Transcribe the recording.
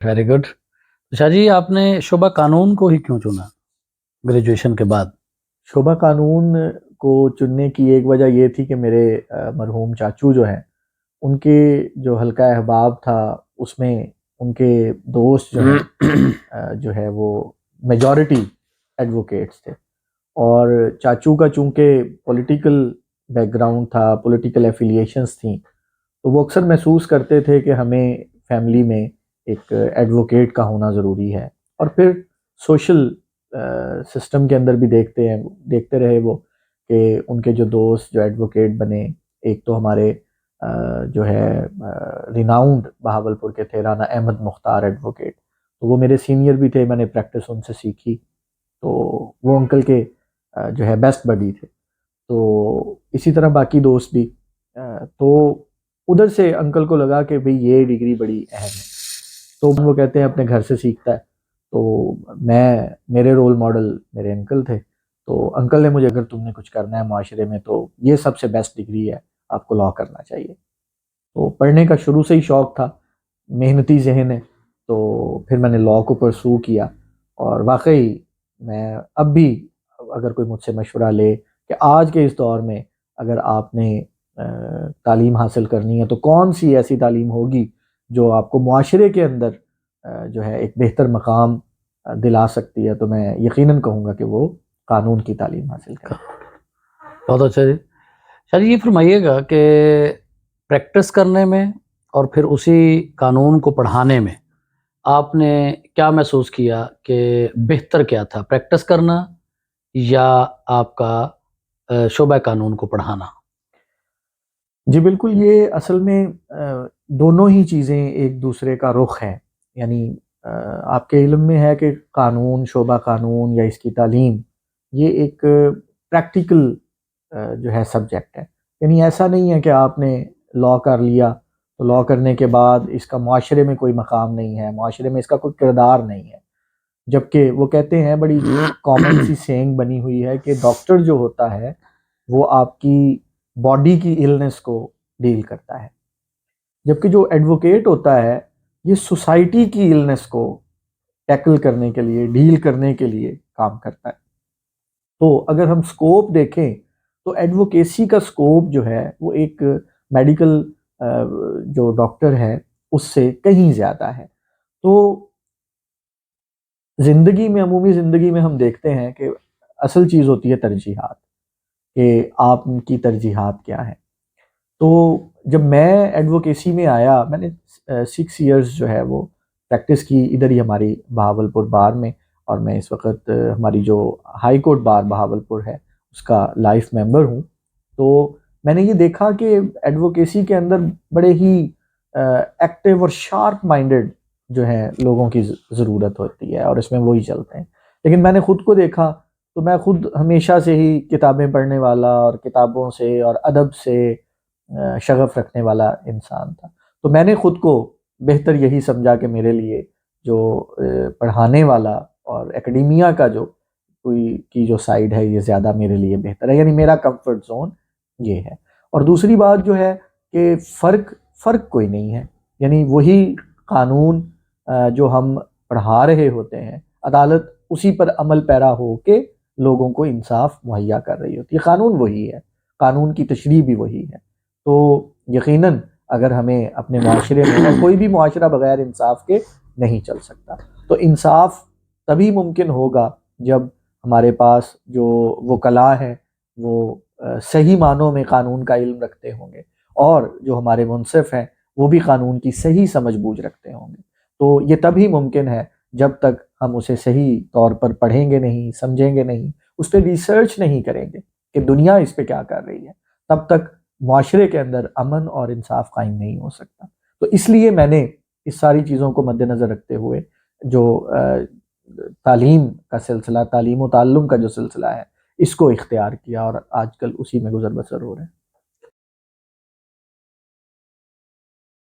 Very good. شاہ جی آپ نے شعبہ قانون کو ہی کیوں چنا گریجویشن کے بعد؟ شعبہ قانون کو چننے کی ایک وجہ یہ تھی کہ میرے مرحوم چاچو جو ہیں ان کے جو حلقہ احباب تھا اس میں ان کے دوست جو ہیں جو ہے وہ میجورٹی ایڈوکیٹس تھے، اور چاچو کا چونکہ پولیٹیکل بیک گراؤنڈ تھا، پولیٹیکل ایفیلیشنز تھیں، تو وہ اکثر محسوس کرتے تھے کہ ہمیں فیملی میں ایک ایڈوکیٹ کا ہونا ضروری ہے. اور پھر سوشل سسٹم کے اندر بھی دیکھتے رہے وہ کہ ان کے جو دوست جو ایڈوکیٹ بنے، ایک تو ہمارے جو ہے ریناؤنڈ بہاولپور کے تھے رانا احمد مختار ایڈوکیٹ، تو وہ میرے سینئر بھی تھے، میں نے پریکٹس ان سے سیکھی، تو وہ انکل کے جو ہے بیسٹ بڈی تھے. تو اسی طرح باقی دوست بھی، تو ادھر سے انکل کو لگا کہ بھئی یہ ڈگری بڑی اہم ہے، تو وہ کہتے ہیں اپنے گھر سے سیکھتا ہے. تو میرے رول ماڈل میرے انکل تھے، تو انکل نے مجھے اگر تم نے کچھ کرنا ہے معاشرے میں تو یہ سب سے بیسٹ ڈگری ہے، آپ کو لاء کرنا چاہیے. تو پڑھنے کا شروع سے ہی شوق تھا، محنتی ذہن ہے، تو پھر میں نے لاء کو پرسو کیا. اور واقعی میں اب بھی اگر کوئی مجھ سے مشورہ لے کہ آج کے اس دور میں اگر آپ نے تعلیم حاصل کرنی ہے تو کون سی ایسی تعلیم ہوگی جو آپ کو معاشرے کے اندر جو ہے ایک بہتر مقام دلا سکتی ہے، تو میں یقیناً کہوں گا کہ وہ قانون کی تعلیم حاصل کریں. بہت اچھا جی. شاہ جی یہ فرمائیے گا کہ پریکٹس کرنے میں اور پھر اسی قانون کو پڑھانے میں آپ نے کیا محسوس کیا کہ بہتر کیا تھا، پریکٹس کرنا یا آپ کا شعبہ قانون کو پڑھانا؟ جی بالکل، یہ اصل میں دونوں ہی چیزیں ایک دوسرے کا رخ ہیں. یعنی آپ کے علم میں ہے کہ قانون، شعبہ قانون یا اس کی تعلیم، یہ ایک پریکٹیکل جو ہے سبجیکٹ ہے. یعنی ایسا نہیں ہے کہ آپ نے لاء کر لیا تو لاء کرنے کے بعد اس کا معاشرے میں کوئی مقام نہیں ہے، معاشرے میں اس کا کوئی کردار نہیں ہے. جبکہ وہ کہتے ہیں، بڑی کامن سی سینگ بنی ہوئی ہے کہ ڈاکٹر جو ہوتا ہے وہ آپ کی باڈی کی النس کو ڈیل کرتا ہے، جبکہ جو ایڈوکیٹ ہوتا ہے یہ سوسائٹی کی النس کو ٹیکل کرنے کے لیے، ڈیل کرنے کے لیے کام کرتا ہے. تو اگر ہم سکوپ دیکھیں تو ایڈوکیسی کا سکوپ جو ہے وہ ایک میڈیکل جو ڈاکٹر ہے اس سے کہیں زیادہ ہے. تو زندگی میں، عمومی زندگی میں ہم دیکھتے ہیں کہ اصل چیز ہوتی ہے ترجیحات، کہ آپ کی ترجیحات کیا ہیں. تو جب میں ایڈوکیسی میں آیا، میں نے 6 ایئرز جو ہے وہ پریکٹس کی ادھر ہی ہماری بہاولپور بار میں، اور میں اس وقت ہماری جو ہائی کورٹ بار بہاولپور ہے اس کا لائف ممبر ہوں. تو میں نے یہ دیکھا کہ ایڈوکیسی کے اندر بڑے ہی ایکٹیو اور شارپ مائنڈڈ جو ہیں لوگوں کی ضرورت ہوتی ہے، اور اس میں وہی چلتے ہیں. لیکن میں نے خود کو دیکھا تو میں خود ہمیشہ سے ہی کتابیں پڑھنے والا اور کتابوں سے اور ادب سے شغف رکھنے والا انسان تھا. تو میں نے خود کو بہتر یہی سمجھا کہ میرے لیے جو پڑھانے والا اور اکیڈیمیا کا جو کوئی کی جو سائیڈ ہے یہ زیادہ میرے لیے بہتر ہے، یعنی میرا کمفرٹ زون یہ ہے. اور دوسری بات جو ہے کہ فرق کوئی نہیں ہے. یعنی وہی قانون جو ہم پڑھا رہے ہوتے ہیں، عدالت اسی پر عمل پیرا ہو کے لوگوں کو انصاف مہیا کر رہی ہوتی ہے. قانون وہی ہے، قانون کی تشریح بھی وہی ہے. تو یقیناً اگر ہمیں اپنے معاشرے میں، اور کوئی بھی معاشرہ بغیر انصاف کے نہیں چل سکتا، تو انصاف تبھی ممکن ہوگا جب ہمارے پاس جو وکلاء ہیں وہ صحیح معنوں میں قانون کا علم رکھتے ہوں گے، اور جو ہمارے منصف ہیں وہ بھی قانون کی صحیح سمجھ بوجھ رکھتے ہوں گے. تو یہ تبھی ممکن ہے جب تک ہم اسے صحیح طور پر پڑھیں گے نہیں، سمجھیں گے نہیں، اس پہ ریسرچ نہیں کریں گے کہ دنیا اس پہ کیا کر رہی ہے، تب تک معاشرے کے اندر امن اور انصاف قائم نہیں ہو سکتا. تو اس لیے میں نے اس ساری چیزوں کو مد نظر رکھتے ہوئے جو تعلیم کا سلسلہ، تعلیم و تعلم کا جو سلسلہ ہے، اس کو اختیار کیا، اور آج کل اسی میں گزر بسر ہو رہے ہیں.